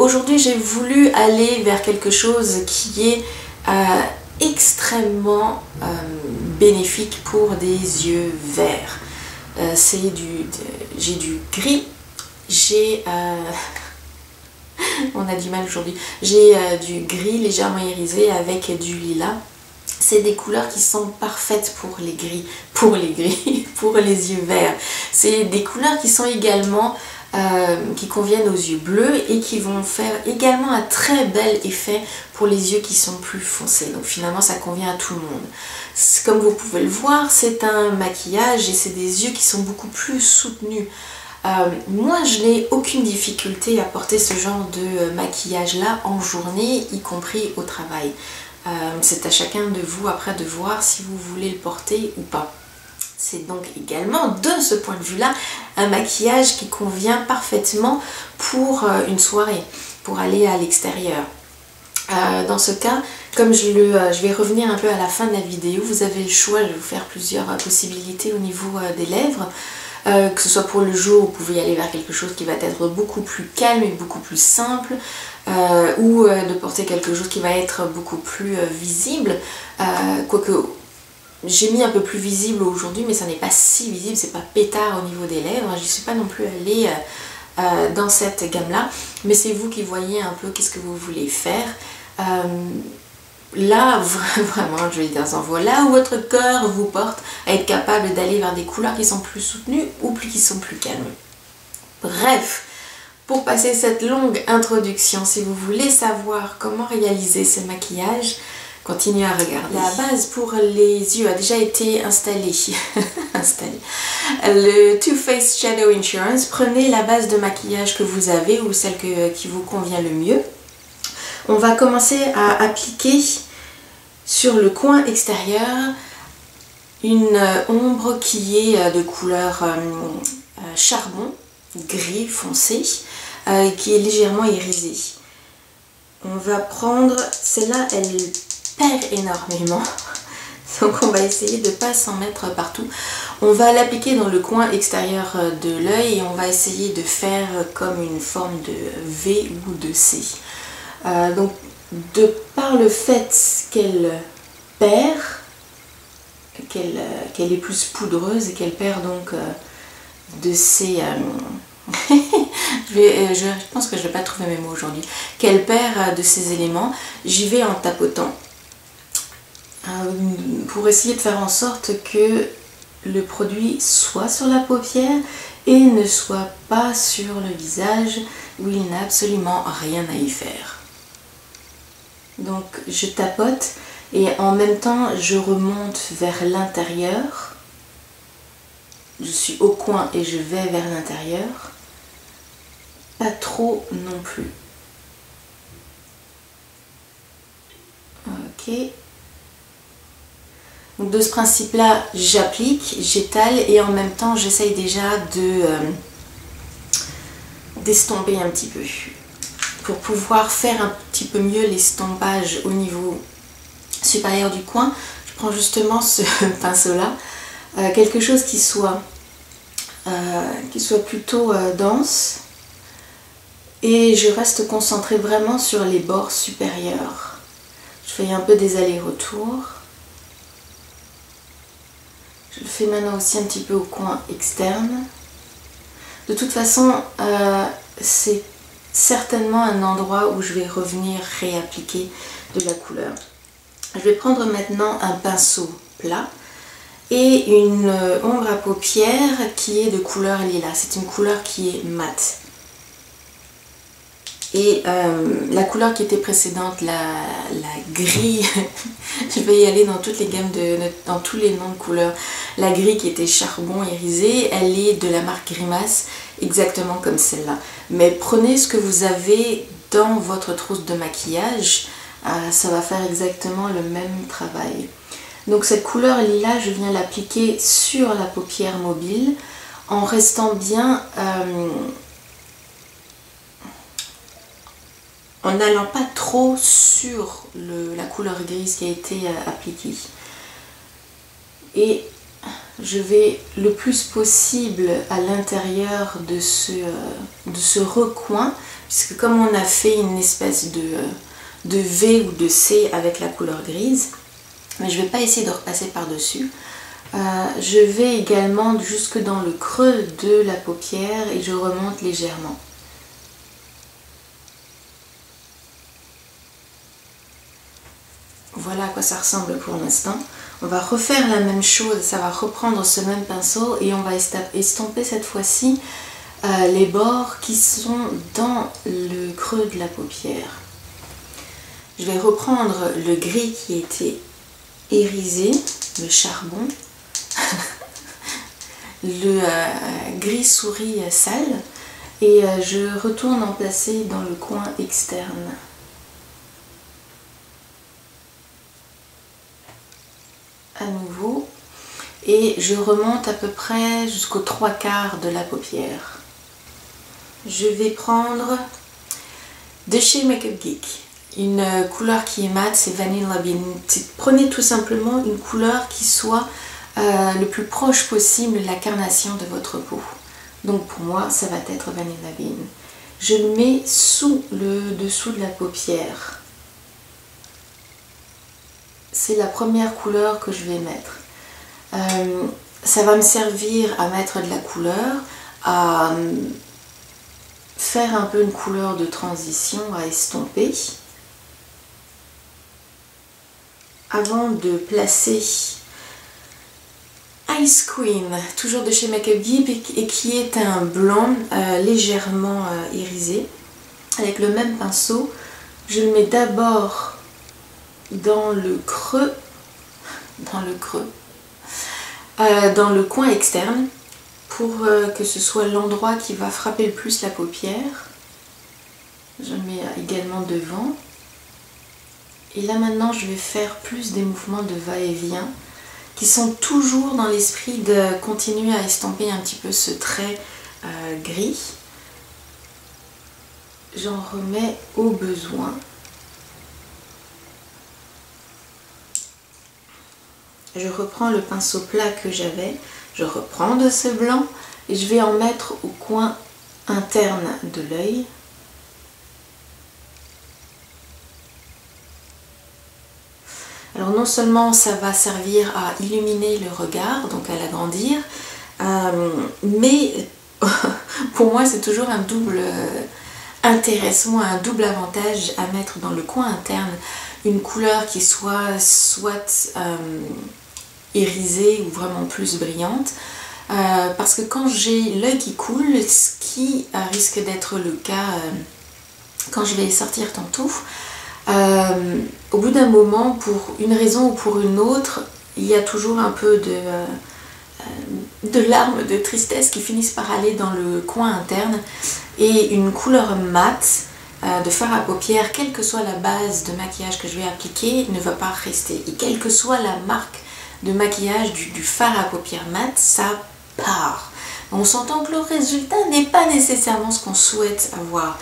Aujourd'hui j'ai voulu aller vers quelque chose qui est extrêmement bénéfique pour des yeux verts. J'ai du gris, j'ai on a du mal aujourd'hui, j'ai du gris légèrement irisé avec du lilas. C'est des couleurs qui sont parfaites pour les gris, pour les yeux verts. C'est des couleurs qui sont également qui conviennent aux yeux bleus et qui vont faire également un très bel effet pour les yeux qui sont plus foncés. Donc finalement ça convient à tout le monde. Comme vous pouvez le voir, c'est un maquillage et c'est des yeux qui sont beaucoup plus soutenus. Moi je n'ai aucune difficulté à porter ce genre de maquillage là en journée, y compris au travail. C'est à chacun de vous après de voir si vous voulez le porter ou pas. C'est donc également de ce point de vue là un maquillage qui convient parfaitement pour une soirée, pour aller à l'extérieur. Dans ce cas, comme je vais revenir un peu à la fin de la vidéo, vous avez le choix, je vais vous faire plusieurs possibilités au niveau des lèvres. Que ce soit pour le jour, vous pouvez aller vers quelque chose qui va être beaucoup plus calme et beaucoup plus simple, ou de porter quelque chose qui va être beaucoup plus visible, quoique j'ai mis un peu plus visible aujourd'hui, mais ça n'est pas si visible, c'est pas pétard au niveau des lèvres, je ne suis pas non plus allée dans cette gamme là, mais c'est vous qui voyez un peu qu'est-ce que vous voulez faire. Là, vraiment, je vais dire sans voix, là où votre cœur vous porte à être capable d'aller vers des couleurs qui sont plus soutenues ou qui sont plus calmes. Bref, pour passer cette longue introduction, si vous voulez savoir comment réaliser ce maquillage, continuez à regarder. La base pour les yeux a déjà été installée. Le Too Faced Shadow Insurance, prenez la base de maquillage que vous avez ou celle qui vous convient le mieux. On va commencer à appliquer sur le coin extérieur une ombre qui est de couleur charbon, gris foncé, qui est légèrement irisée. On va prendre, celle-là elle perd énormément, donc on va essayer de ne pas s'en mettre partout. On va l'appliquer dans le coin extérieur de l'œil et on va essayer de faire comme une forme de V ou de C. Donc de par le fait qu'elle perd, qu'elle est plus poudreuse et qu'elle perd donc de ses... je pense que je ne vais pas trouver mes mots aujourd'hui. Qu'elle perd de ses éléments, j'y vais en tapotant pour essayer de faire en sorte que le produit soit sur la paupière et ne soit pas sur le visage où il n'a absolument rien à y faire. Donc je tapote et en même temps je remonte vers l'intérieur. Je suis au coin et je vais vers l'intérieur. Pas trop non plus. Ok. Donc de ce principe-là, j'applique, j'étale et en même temps j'essaye déjà d'estomper un petit peu. Pour pouvoir faire un petit peu mieux l'estompage au niveau supérieur du coin, je prends justement ce pinceau-là, quelque chose qui soit plutôt dense, et je reste concentrée vraiment sur les bords supérieurs. Je fais un peu des allers-retours. Je le fais maintenant aussi un petit peu au coin externe. De toute façon, c'est certainement un endroit où je vais revenir réappliquer de la couleur. Je vais prendre maintenant un pinceau plat et une ombre à paupières qui est de couleur lilas. C'est une couleur qui est mate. Et la couleur qui était précédente, la gris, je vais y aller dans toutes les gammes, dans tous les noms de couleurs. La gris qui était charbon irisé, elle est de la marque Grimace, exactement comme celle-là. Mais prenez ce que vous avez dans votre trousse de maquillage, ça va faire exactement le même travail. Donc cette couleur lilas, je viens l'appliquer sur la paupière mobile en restant bien... en n'allant pas trop sur la couleur grise qui a été appliquée. Et je vais le plus possible à l'intérieur de ce recoin, puisque comme on a fait une espèce de V ou de C avec la couleur grise, mais je ne vais pas essayer de repasser par-dessus. Je vais également jusque dans le creux de la paupière et je remonte légèrement. Voilà à quoi ça ressemble pour l'instant. On va refaire la même chose, ça va reprendre ce même pinceau et on va estomper cette fois-ci les bords qui sont dans le creux de la paupière. Je vais reprendre le gris qui était irisé, le charbon, le gris souris sale et je retourne en placer dans le coin externe. À nouveau et je remonte à peu près jusqu'aux 3/4 de la paupière. Je vais prendre de chez Makeup Geek une couleur qui est mate, c'est Vanilla Bean. Prenez tout simplement une couleur qui soit le plus proche possible de la carnation de votre peau. Donc pour moi ça va être Vanilla Bean. Je le mets sous le dessous de la paupière. C'est la première couleur que je vais mettre. Ça va me servir à mettre de la couleur, à faire un peu une couleur de transition, à estomper. Avant de placer Ice Queen, toujours de chez Makeup Geek et qui est un blanc légèrement irisé. Avec le même pinceau, je le mets d'abord dans le creux, dans le coin externe pour que ce soit l'endroit qui va frapper le plus la paupière. Je le mets également devant. Et là maintenant je vais faire plus des mouvements de va-et-vient qui sont toujours dans l'esprit de continuer à estomper un petit peu ce trait gris. J'en remets au besoin. Je reprends le pinceau plat que j'avais, je reprends de ce blanc et je vais en mettre au coin interne de l'œil. Alors non seulement ça va servir à illuminer le regard, donc à l'agrandir, mais pour moi c'est toujours un double intéressement, un double avantage à mettre dans le coin interne une couleur qui soit irisée ou vraiment plus brillante, parce que quand j'ai l'œil qui coule, ce qui risque d'être le cas quand je vais sortir tantôt, au bout d'un moment, pour une raison ou pour une autre, il y a toujours un peu de larmes de tristesse qui finissent par aller dans le coin interne, et une couleur mate de fard à paupières, quelle que soit la base de maquillage que je vais appliquer, ne va pas rester. Et quelle que soit la marque de maquillage du fard à paupières mat, ça part. On s'entend que le résultat n'est pas nécessairement ce qu'on souhaite avoir.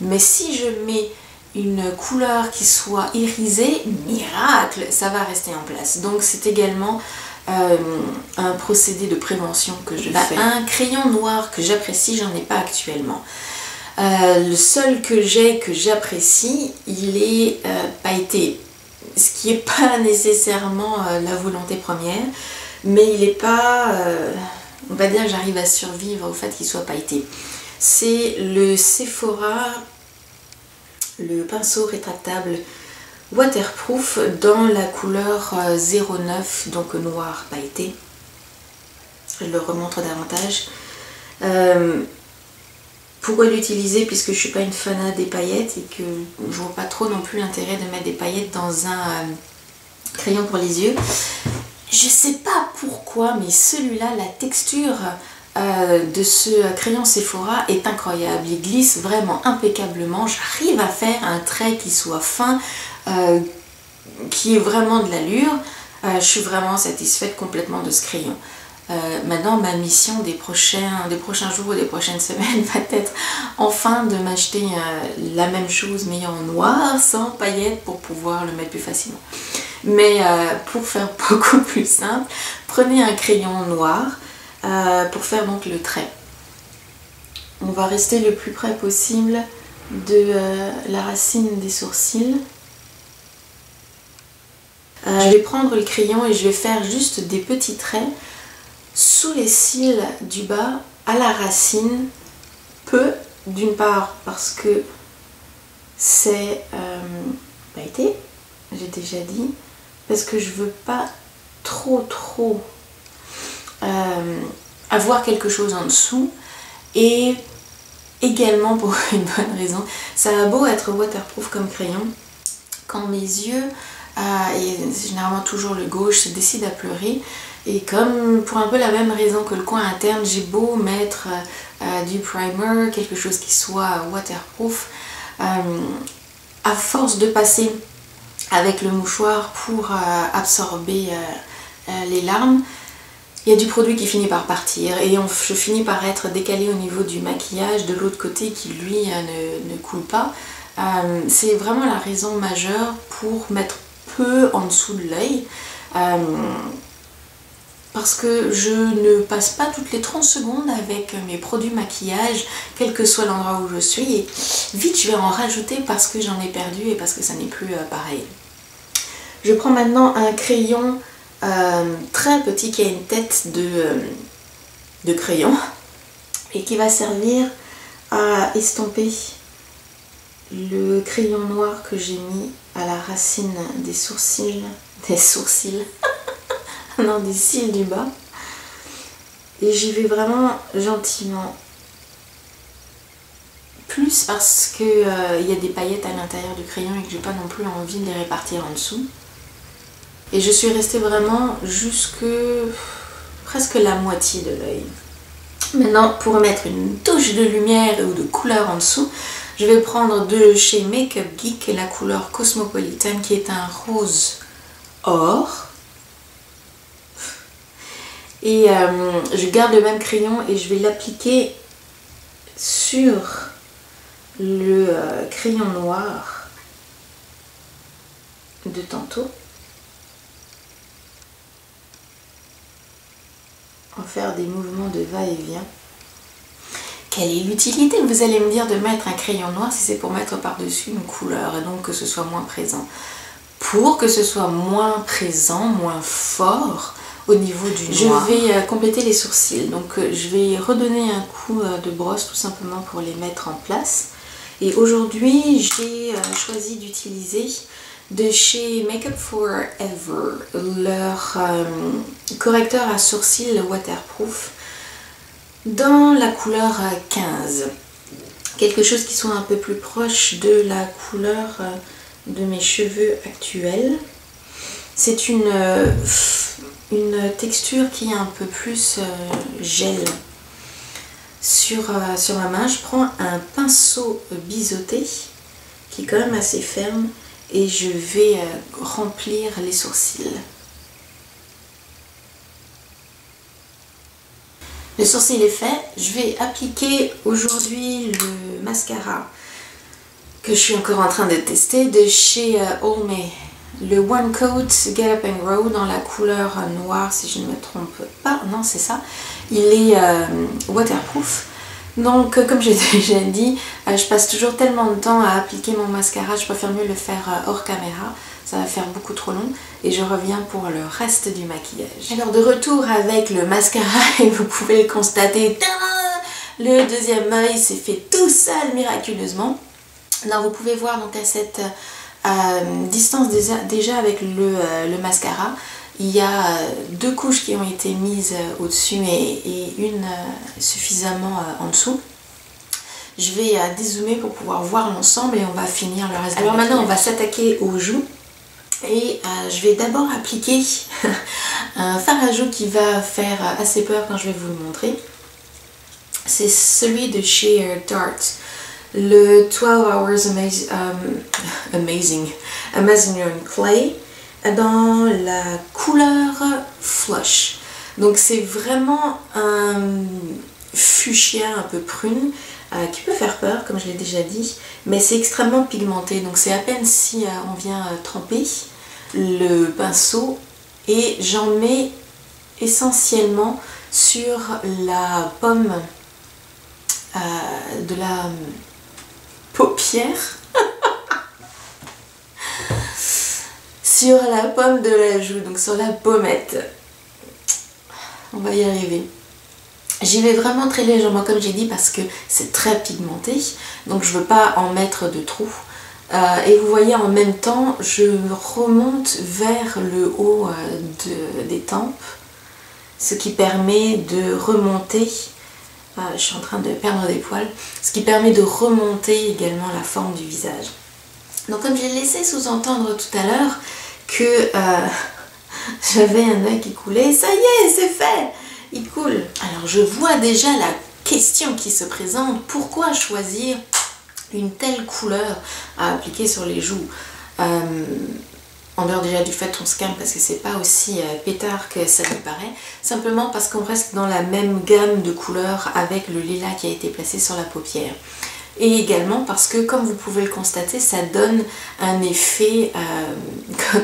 Mais si je mets une couleur qui soit irisée, miracle, ça va rester en place. Donc c'est également un procédé de prévention que je fais. Un crayon noir que j'apprécie, j'en ai pas actuellement. Le seul que j'ai, que j'apprécie, il est pailleté. Ce qui n'est pas nécessairement la volonté première, mais il n'est pas, on va dire, j'arrive à survivre au fait qu'il soit pailleté. C'est le Sephora, le pinceau rétractable waterproof dans la couleur 09, donc noir pailleté. Je le remontre davantage. Pourquoi l'utiliser, puisque je ne suis pas une fanat des paillettes et que je ne vois pas trop non plus l'intérêt de mettre des paillettes dans un crayon pour les yeux. Je ne sais pas pourquoi, mais celui-là, la texture de ce crayon Sephora est incroyable. Il glisse vraiment impeccablement. J'arrive à faire un trait qui soit fin, qui ait vraiment de l'allure. Je suis vraiment satisfaite complètement de ce crayon. Maintenant, ma mission des prochains jours ou des prochaines semaines va être enfin de m'acheter la même chose mais en noir, sans paillettes, pour pouvoir le mettre plus facilement. Mais pour faire beaucoup plus simple, prenez un crayon noir pour faire donc le trait. On va rester le plus près possible de la racine des sourcils. Je vais prendre le crayon et je vais faire juste des petits traits sous les cils du bas à la racine. Peu, d'une part parce que c'est pailleté, j'ai déjà dit, parce que je veux pas trop avoir quelque chose en dessous, et également pour une bonne raison, ça a beau être waterproof comme crayon, quand mes yeux, et c'est généralement toujours le gauche, se décident à pleurer, et comme pour un peu la même raison que le coin interne, j'ai beau mettre du primer, quelque chose qui soit waterproof, à force de passer avec le mouchoir pour absorber les larmes, il y a du produit qui finit par partir et je finis par être décalée au niveau du maquillage de l'autre côté qui lui ne coule pas. C'est vraiment la raison majeure pour mettre peu en dessous de l'œil. Parce que je ne passe pas toutes les 30 secondes avec mes produits maquillage, quel que soit l'endroit où je suis. Et vite, je vais en rajouter parce que j'en ai perdu et parce que ça n'est plus pareil. Je prends maintenant un crayon très petit qui a une tête de crayon et qui va servir à estomper le crayon noir que j'ai mis à la racine des sourcils, non, des cils du bas, et j'y vais vraiment gentiment, plus parce que il y a des paillettes à l'intérieur du crayon et que j'ai pas non plus envie de les répartir en dessous. Et je suis restée vraiment jusque presque la moitié de l'œil. Maintenant, pour mettre une touche de lumière ou de couleur en dessous, je vais prendre de chez Makeup Geek la couleur Cosmopolitan qui est un rose or. Et je garde le même crayon et je vais l'appliquer sur le crayon noir de tantôt. En faire des mouvements de va-et-vient. Quelle est l'utilité, vous allez me dire, de mettre un crayon noir si c'est pour mettre par-dessus une couleur et donc que ce soit moins présent? Pour que ce soit moins présent, moins fort au niveau du noir. Je vais compléter les sourcils. Donc je vais redonner un coup de brosse tout simplement pour les mettre en place. Et aujourd'hui, j'ai choisi d'utiliser de chez Makeup Forever leur correcteur à sourcils waterproof dans la couleur 15. Quelque chose qui soit un peu plus proche de la couleur de mes cheveux actuels. C'est une texture qui est un peu plus gel. Sur ma main, je prends un pinceau biseauté qui est quand même assez ferme et je vais remplir les sourcils. Le sourcil est fait, je vais appliquer aujourd'hui le mascara que je suis encore en train de tester de chez Olmay. Le One Coat Get Up and Grow dans la couleur noire si je ne me trompe pas, non c'est ça, il est waterproof. Donc comme j'ai déjà dit, je passe toujours tellement de temps à appliquer mon mascara, je préfère mieux le faire hors caméra, ça va faire beaucoup trop long et je reviens pour le reste du maquillage. Alors de retour avec le mascara et vous pouvez le constater, le deuxième œil s'est fait tout seul miraculeusement. Alors vous pouvez voir donc à cette distance déjà avec le mascara, il y a deux couches qui ont été mises au-dessus et une suffisamment en dessous. Je vais dézoomer pour pouvoir voir l'ensemble et on va finir le reste. Alors maintenant on va s'attaquer aux joues et je vais d'abord appliquer un fard à joues qui va faire assez peur quand je vais vous le montrer. C'est celui de chez Tarte. Le 12 Hours Amazing Clay dans la couleur Flush. Donc c'est vraiment un fuchsia un peu prune qui peut faire peur comme je l'ai déjà dit, mais c'est extrêmement pigmenté. Donc c'est à peine si on vient tremper le pinceau et j'en mets essentiellement sur la pomme de la paupière. Sur la pomme de la joue, donc sur la pommette. On va y arriver. J'y vais vraiment très légèrement comme j'ai dit parce que c'est très pigmenté. Donc je ne veux pas en mettre de trop. Et vous voyez en même temps, je remonte vers le haut des tempes. Ce qui permet de remonter. Je suis en train de perdre des poils. Ce qui permet de remonter également la forme du visage. Donc comme j'ai laissé sous-entendre tout à l'heure que j'avais un œil qui coulait, ça y est, c'est fait, il coule. Alors je vois déjà la question qui se présente, pourquoi choisir une telle couleur à appliquer sur les joues? En dehors déjà du fait qu'on se calme parce que c'est pas aussi pétard que ça lui paraît, simplement parce qu'on reste dans la même gamme de couleurs avec le lilas qui a été placé sur la paupière. Et également parce que, comme vous pouvez le constater, ça donne un effet,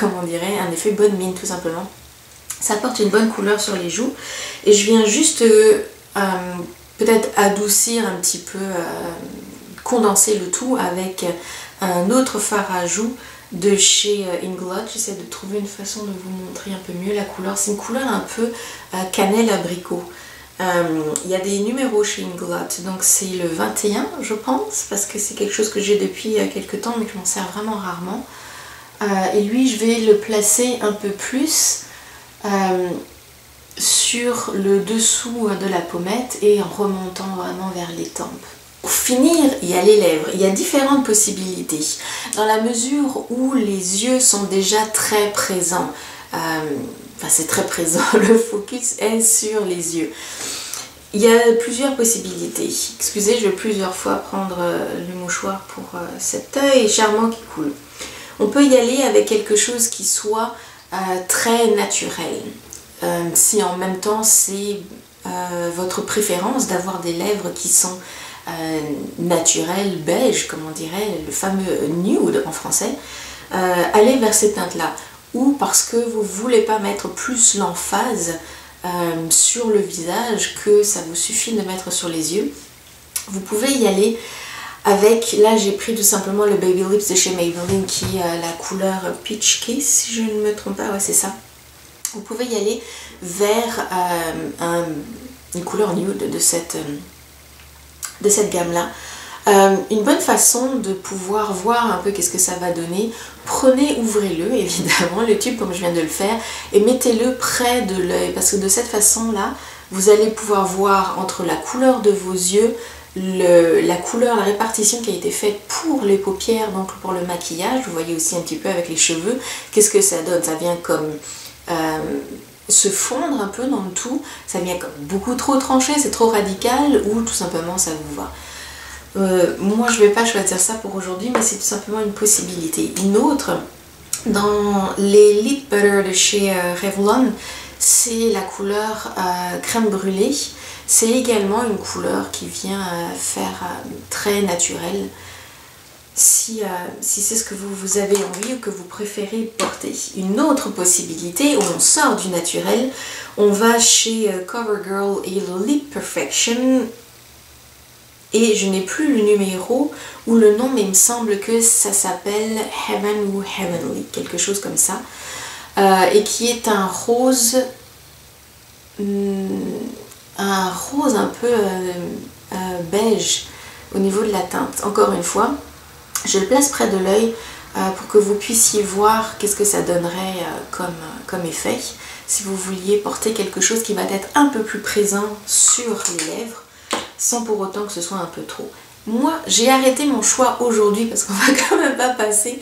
comment on dirait, un effet bonne mine tout simplement. Ça apporte une bonne couleur sur les joues. Et je viens juste peut-être adoucir un petit peu, condenser le tout avec un autre fard à joues de chez Inglot. J'essaie de trouver une façon de vous montrer un peu mieux la couleur. C'est une couleur un peu cannelle abricot. Il y a des numéros chez Inglot, donc c'est le 21 je pense, parce que c'est quelque chose que j'ai depuis quelques temps mais que je m'en sers vraiment rarement. Et lui je vais le placer un peu plus sur le dessous de la pommette et en remontant vraiment vers les tempes. Pour finir, il y a les lèvres. Il y a différentes possibilités. Dans la mesure où les yeux sont déjà très présents, enfin c'est très présent, le focus est sur les yeux. Il y a plusieurs possibilités. Excusez, je vais plusieurs fois prendre le mouchoir pour cet œil charmant qui coule. On peut y aller avec quelque chose qui soit très naturel. Si en même temps c'est votre préférence d'avoir des lèvres qui sont naturelles, beige, comme on dirait, le fameux nude en français, allez vers ces teintes-là. Ou parce que vous ne voulez pas mettre plus l'emphase sur le visage que ça vous suffit de mettre sur les yeux, vous pouvez y aller avec, là j'ai pris tout simplement le Baby Lips de chez Maybelline qui est la couleur Peach Kiss si je ne me trompe pas, ouais c'est ça. Vous pouvez y aller vers une couleur nude de cette gamme-là. Une bonne façon de pouvoir voir un peu qu'est-ce que ça va donner, prenez, ouvrez-le évidemment, le tube comme je viens de le faire, et mettez-le près de l'œil, parce que de cette façon-là, vous allez pouvoir voir entre la couleur de vos yeux, la couleur, la répartition qui a été faite pour les paupières, donc pour le maquillage, vous voyez aussi un petit peu avec les cheveux, qu'est-ce que ça donne, ça vient comme se fondre un peu dans le tout, ça vient comme beaucoup trop tranché, c'est trop radical, ou tout simplement ça vous va. Moi je vais pas choisir ça pour aujourd'hui, mais c'est tout simplement une possibilité. Une autre, dans les Lip Butter de chez Revlon, c'est la couleur crème brûlée. C'est également une couleur qui vient faire très naturelle. Si c'est ce que vous avez envie ou que vous préférez porter. Une autre possibilité où on sort du naturel, on va chez CoverGirl et Lip Perfection. Et je n'ai plus le numéro ou le nom, mais il me semble que ça s'appelle Heaven ou Heavenly, quelque chose comme ça. Et qui est un rose un peu beige au niveau de la teinte. Encore une fois, je le place près de l'œil pour que vous puissiez voir qu'est-ce que ça donnerait comme effet. Si vous vouliez porter quelque chose qui va être un peu plus présent sur les lèvres, sans pour autant que ce soit un peu trop. Moi, j'ai arrêté mon choix aujourd'hui parce qu'on va quand même pas passer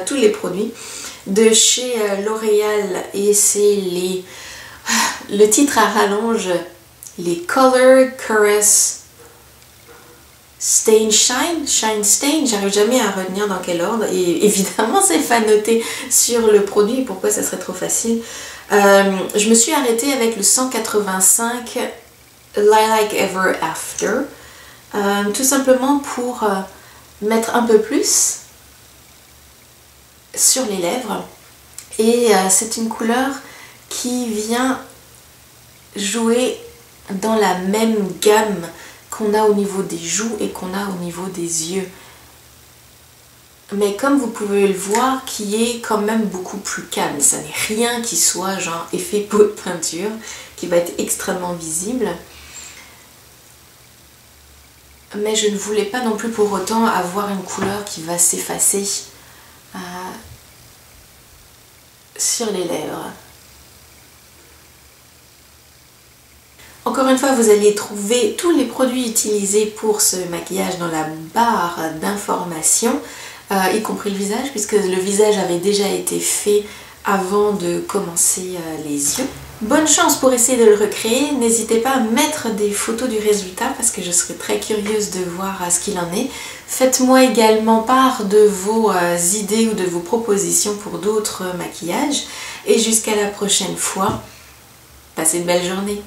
tous les produits de chez L'Oréal et c'est le titre à rallonge, les Color Caress Stain Shine Stain, j'arrive jamais à retenir dans quel ordre et évidemment c'est pas noté sur le produit, pourquoi ça serait trop facile. Je me suis arrêtée avec le 185 Lilac Ever After, tout simplement pour mettre un peu plus sur les lèvres et c'est une couleur qui vient jouer dans la même gamme qu'on a au niveau des joues et qu'on a au niveau des yeux. mais comme vous pouvez le voir, qui est quand même beaucoup plus calme. Ça n'est rien qui soit genre effet pot de peinture, qui va être extrêmement visible. Mais je ne voulais pas non plus pour autant avoir une couleur qui va s'effacer sur les lèvres. Encore une fois, vous allez trouver tous les produits utilisés pour ce maquillage dans la barre d'informations, y compris le visage, puisque le visage avait déjà été fait avant de commencer les yeux. Bonne chance pour essayer de le recréer. N'hésitez pas à mettre des photos du résultat parce que je serais très curieuse de voir ce qu'il en est. Faites-moi également part de vos idées ou de vos propositions pour d'autres maquillages. Et jusqu'à la prochaine fois, passez une belle journée.